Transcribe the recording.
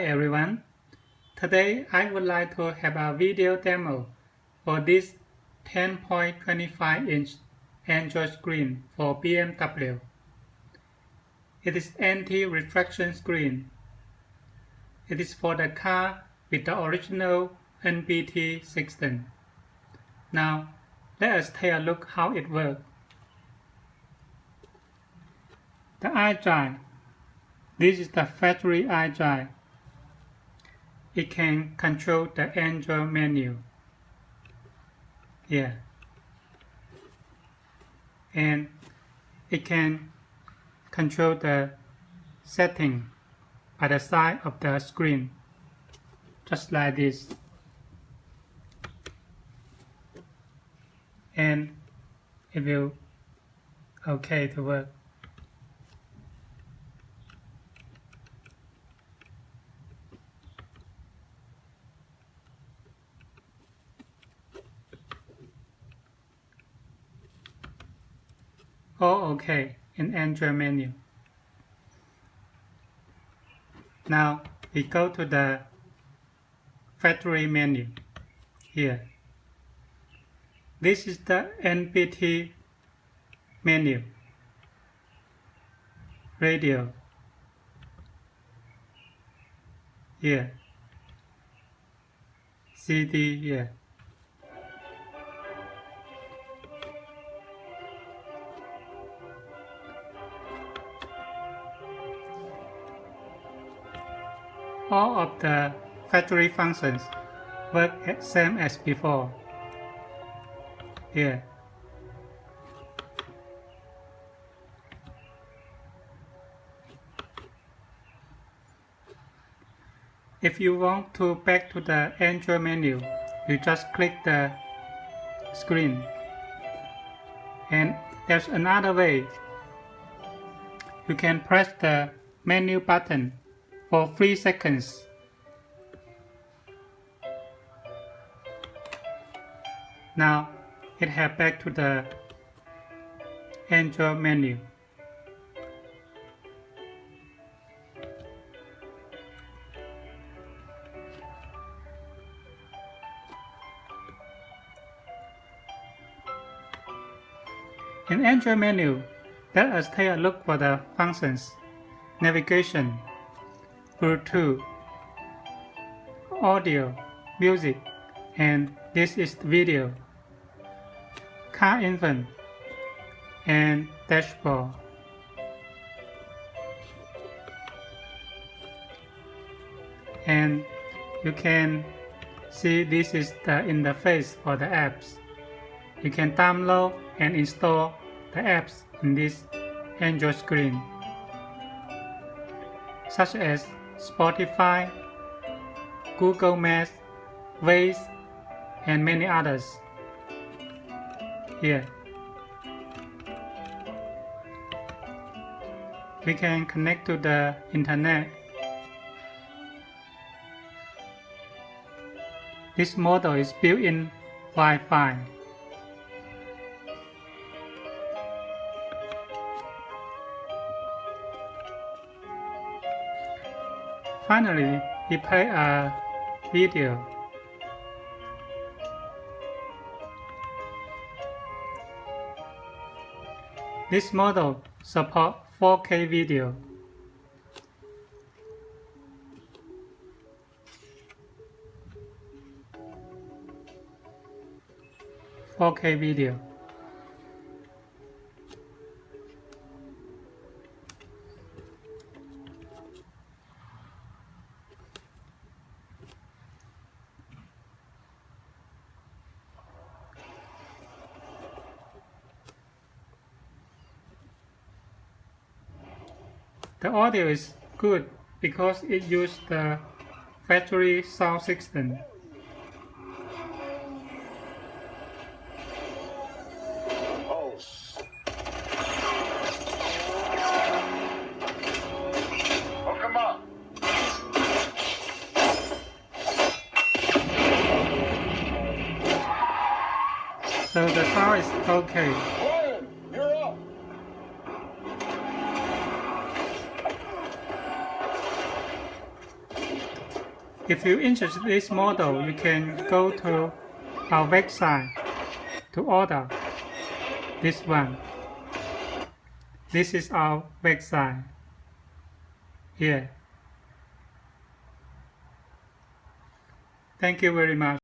Hi everyone, today I would like to have a video demo for this 10.25-inch Android screen for BMW. It is anti-reflection screen. It is for the car with the original NBT system. Now, let us take a look how it works. The iDrive. This is the factory iDrive. It can control the Android menu here, and it can control the setting by the side of the screen, just like this, and it will okay to work. All okay in Android menu. Now we go to the factory menu here. This is the NBT menu. Radio here. CD here. All of the factory functions work same as before. Here. If you want to back to the Android menu, you just click the screen. And there's another way. You can press the menu button for 3 seconds. Now it has back to the Android menu. In Android menu, let us take a look for the functions: navigation, Bluetooth, audio, music, and this is video, car info, and dashboard. And you can see this is the interface for the apps. You can download and install the apps in this Android screen, such as Spotify, Google Maps, Waze, and many others. Here, we can connect to the internet. This model is built-in Wi-Fi. Finally, we play a video. This model supports 4K video. 4K video. The audio is good because it uses the factory sound system. Oh, come on. So the sound is okay. Ryan, you're up. If you're interested in this model, you can go to our website to order this one. This is our website here. Thank you very much.